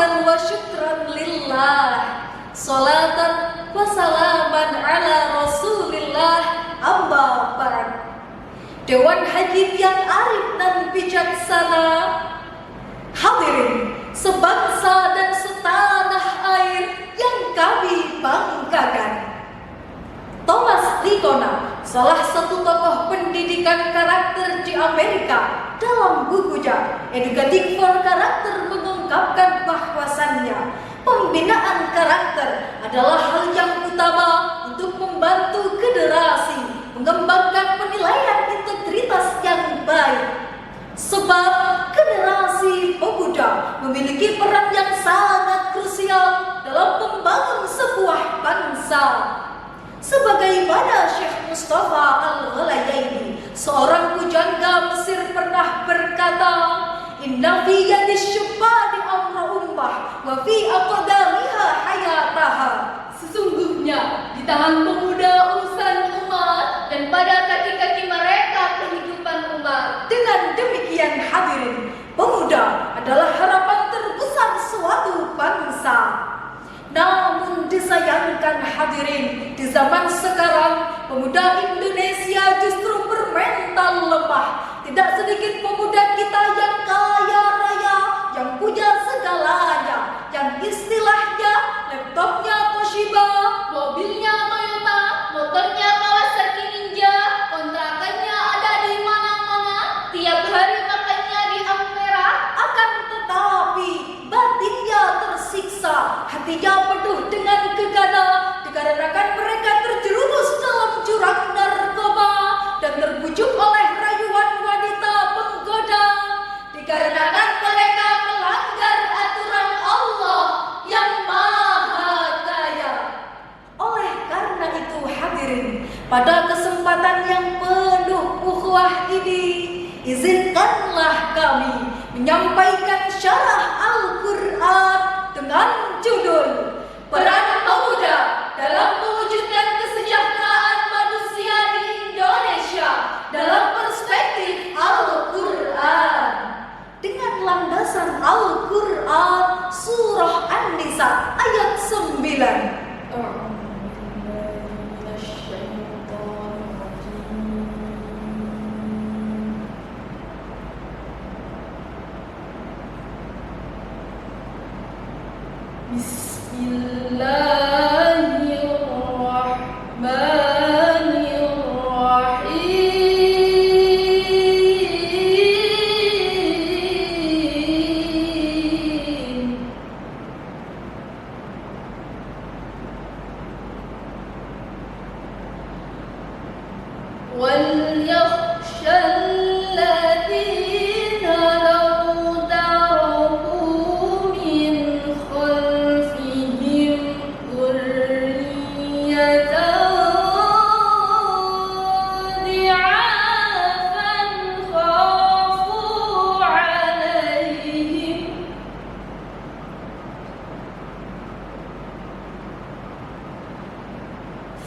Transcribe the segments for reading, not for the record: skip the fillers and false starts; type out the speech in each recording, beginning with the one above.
hamdan wa syukran lillah, salatan wa salaman ala rasulillah, amma ba'd. Dewan Hakim yang arif dan bijaksana, hadirin sebangsa dan setanah air yang kami banggakan. Thomas Likona, salah satu tokoh pendidikan karakter di Amerika, dalam bukunya Educating for Karakter mengungkapkan bahwasannya pembinaan karakter adalah hal yang utama untuk membantu generasi mengembangkan penilaian integritas yang baik. Sebab generasi pemuda memiliki peran yang sangat krusial dalam membangun sebuah bangsa. Sebagaimana Syekh Mustafa Al-Ghalayaini, seorang pujangga Mesir, pernah berkata, "Inna fi yadi syubani amra ummah wa fi aqdamiha hayataha." Sesungguhnya di tangan pemuda urusan umat dan pada kaki-kaki mereka kehidupan umat. Dengan demikian hadirin, pemuda adalah harapan terbesar suatu bangsa. Namun disayangkan hadirin, di zaman sekarang pemuda Indonesia justru bermental lemah. Tidak sedikit pemuda kita yang kaya raya, yang punya segalanya, yang istilahnya laptopnya Toshiba, Mobilnya Toyota, motornya Kawasaki Ninja, kontrakannya ada di mana-mana, tiap hari makannya di Ampera. akan tetapi batinnya tersiksa, hatinya penuh dengan gegana dikarenakan mereka terjerumus dalam jurang narkoba dan terbujuk oleh rayuan wanita penggoda, dikarenakan mereka melanggar aturan Allah yang Maha Kaya. Oleh karena itu hadirin, pada kesempatan yang penuh ukhuwah ini, izinkanlah kami menyampaikan syarah Al-Quran dengan judul Peran Pemuda dalam Mewujudkan Kesejahteraan Manusia di Indonesia dalam Perspektif Al-Quran, dengan landasan Al-Quran Surah An-Nisa ayat 9. وَلْيَخْشَ الَّذِينَ لَوْ تَرَكُوا مِنْ خَلْفِهِمْ ذُرِّيَّةً ضِعَافًا خَافُوا عَلَيْهِمْ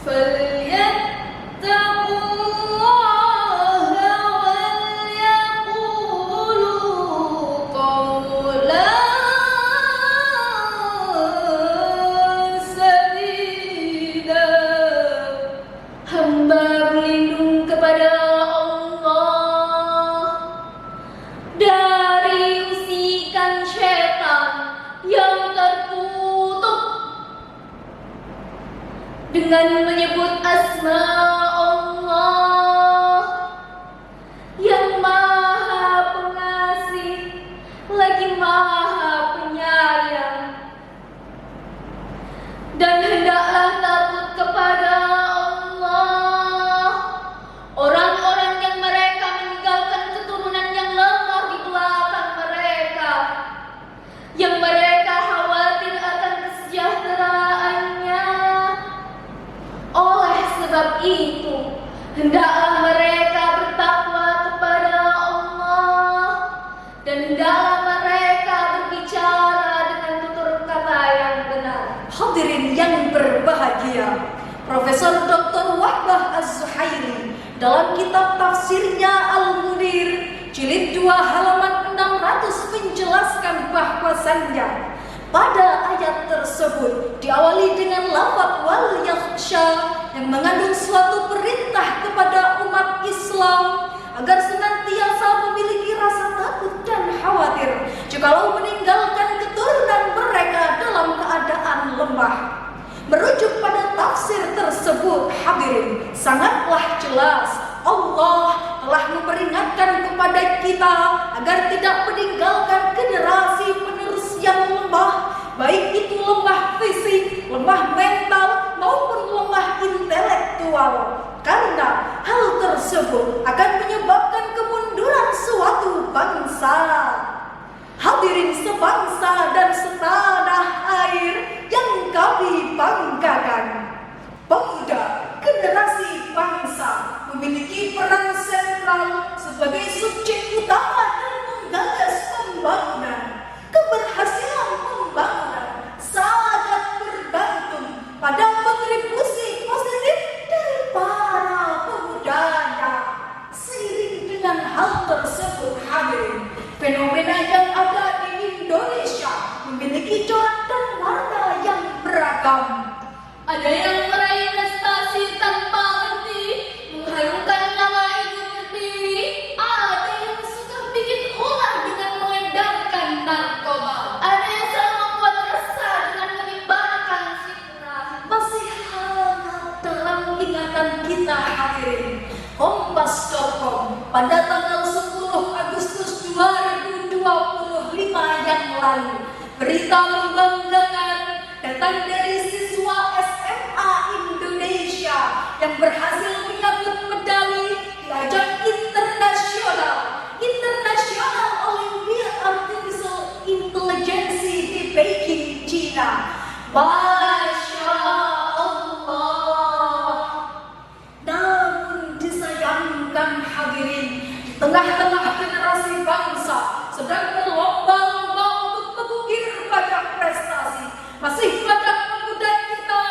فَلْيَتَّقُوا اللَّهَ وَلْيَقُولُوا قَوْلًا سَدِيدًا. Hamba berlindung kepada Allah dari usikan syaitan yang terkutuk dengan menyebut asma Allah yang Maha Pengasih lagi Maha Penyayang, dan hendaklah takut kepada Allah orang-orang yang mereka meninggalkan keturunan yang lemah di belakang mereka, yang mereka khawatir akan kesejahteraannya. Oleh sebab itu, hendaklah mereka bertakwa kepada Allah dan hendaklah mereka berbicara dengan tutur kata yang benar. Hadirin yang berbahagia, Profesor Dr. Wahbah Az-Zuhairi dalam kitab tafsirnya Al-Munir jilid 2 halaman 600 menjelaskan bahwasannya Pada ayat tersebut diawali dengan lafaz wal yakhsha yang mengandung suatu perintah kepada umat Islam agar senantiasa memiliki rasa takut dan khawatir jikalau meninggalkan keturunan mereka dalam keadaan lemah. Merujuk pada tafsir tersebut, hadirin, sangatlah jelas Allah telah memperingatkan kepada kita agar tidak meninggalkan generasi penerus yang lemah, baik itu lemah fisik, lemah mental, maupun lemah intelektual. Karena hal tersebut akan menyebabkan kemunduran suatu bangsa. Hadirin sebangsa dan setanah air yang kami banggakan, pemuda generasi bangsa memiliki peran sentral sebagai subjek utama dalam menggagas pembangunan. Keberhasilan pembangunan sangat bergantung pada kontribusi positif dari para pemudanya. Seiring dengan hal tersebut, hadirin, fenomena yang ada di Indonesia memiliki corak dan warna yang beragam. Ada yang meraih prestasi tanpa henti, mengharumkan nama ibu pertiwi. Ada yang suka bikin ulah dengan mengedarkan narkoba. Ada yang selalu membuat resah dengan menyebarkan fitnah. Masih hangat dalam ingatan kita, hadirin, Kompas.com pada tanggal 10 Agustus 2025 yang lalu, berita membanggakan datang dari siswa SMA Indonesia yang berhasil menyabet medali di ajang internasional Olimpiade Artificial Intelligence di Beijing, China. Masya Allah. Namun disayangkan, hadirin, di tengah-tengah generasi bangsa sedang berlomba-lomba untuk mengukir banyak prestasi, masih banyak pemuda kita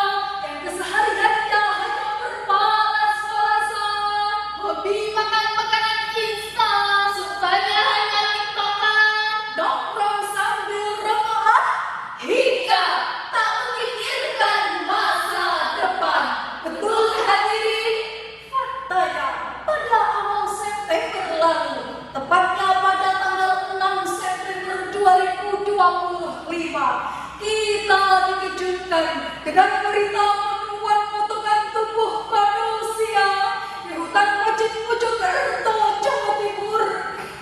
yang kesehariannya hanya bermalas-malasan, Hobi makan makanan instan, sukanya hanya tiktokan, nongkrong sambil rokokan, hingga tak memikirkan masa depan. betul hadirin, faktanya pada awal September lalu, tepatnya pada tanggal 6 September 2025, kita dikejutkan dengan berita penemuan potongan tubuh manusia di hutan Wajib Mojokerto, Jawa Timur.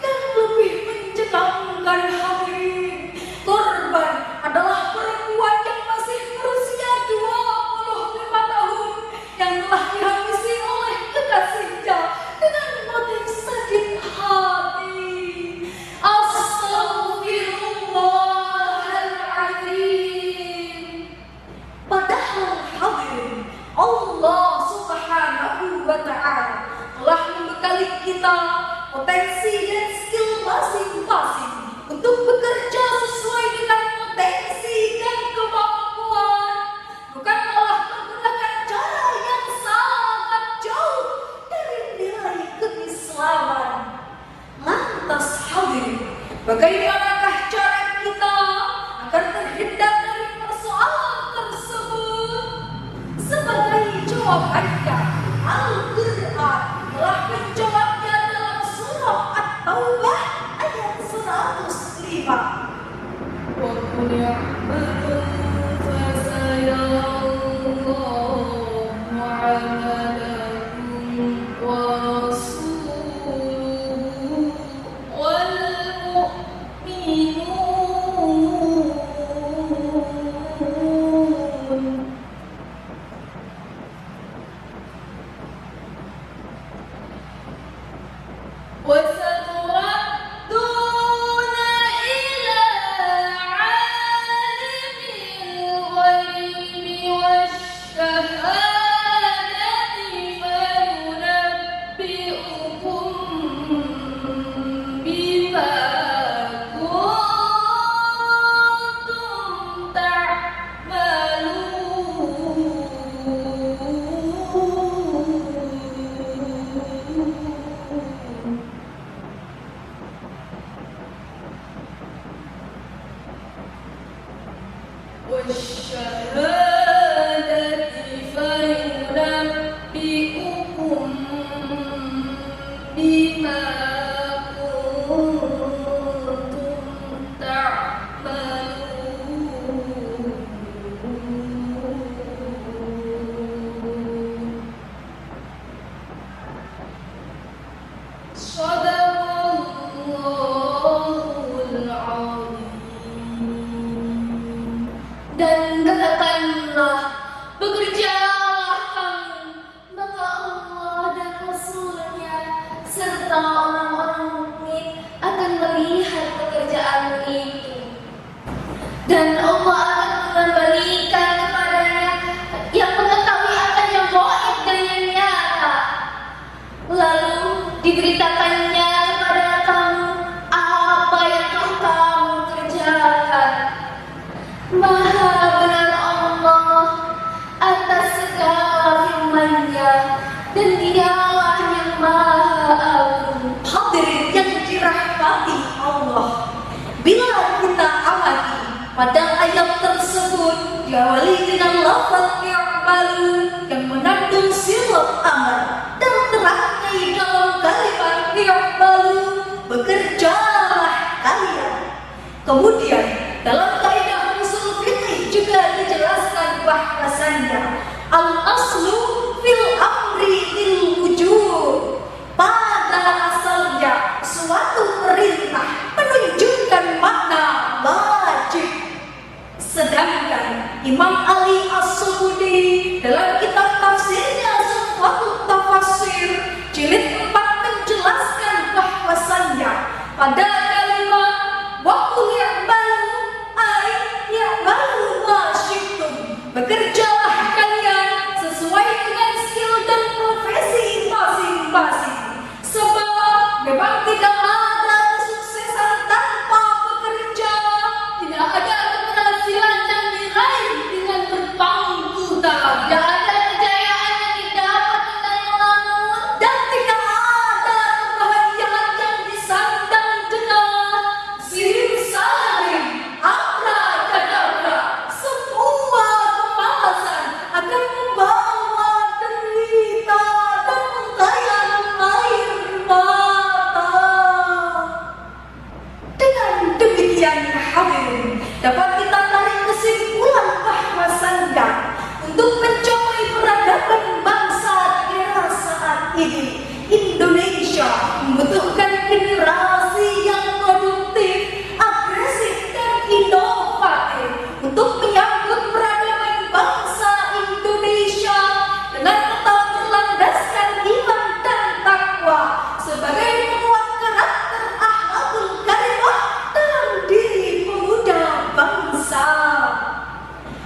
Yang lebih menyenangkan, hadirin, korban adalah perempuan yang masih berusia 25 tahun yang telah dihabisi oleh kekasihnya dengan motif sakit hati. Astaghfirullahaladzim. Padahal, hadirin, Allah Subhanahu wa Ta'ala telah membekali kita potensi dan skill masing-masing untuk bekerja sesuai dengan potensi dan kemampuan, bukan malah menggunakan cara yang sangat jauh dari nilai keislaman. Lantas, hadirin, bagaimanakah cara kita agar terhindar dari persoalan tersebut? Sebagai jawabannya, Al-Quran telah menjawabnya dalam surah At-Taubah ayat 105. Lalu diberitakannya kepada kamu apa yang telah kamu kerjakan. Maha benar Allah atas segala firman-Nya, dan Dialah yang Maha Agung. Hadirin yang dirahmati Allah, bila kita amati pada ayat tersebut diawali dengan lafaz i'malu yang mengandung silab amar dan terangkai dalam kalimat i'malu, bekerjalah kalian. Kemudian dalam kaidah usul fikih juga dijelaskan bahwasannya al-aslu fil amri lil wujub. Pada asalnya suatu perintah menunjukkan makna wajib. Sedangkan Imam Ali As-Subudi dalam kitab tafsirnya Sufatul Tafasir jilid 4 menjelaskan bahwasannya pada kalimat waqul i'malu ay i'malu ma syi'tum, bekerjalah kalian sesuai dengan skill dan profesi masing-masing. Sebab memang tidak ada kesuksesan tanpa bekerja, Tidak ada keberhasilan yang diraih dengan berpangku tangan. Tidak ada kejayaan yang didapat dengan melamun. dan tidak ada kebahagiaan yang disandang dengan simsalabim, abrakadabra. Semua kemasan akan membawa derita dan untayan air mata. Dengan demikian hadirin, dapat kita tarik kesimpulan bahwasannya untuk mencapai peradaban bangsa di era saat ini, Indonesia membutuhkan generasi yang produktif, agresif, dan inovatif untuk menyambut peradaban bangsa Indonesia dengan tetap berlandaskan iman dan takwa sebagai penguat karakter akhlakul karimah dalam diri pemuda bangsa.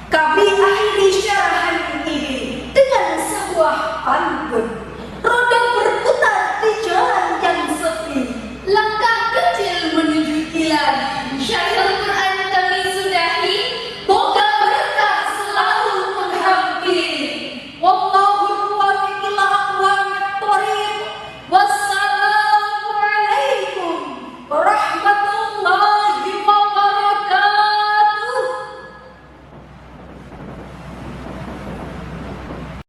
Kami akhiri syarahan ini dengan sebuah pantun.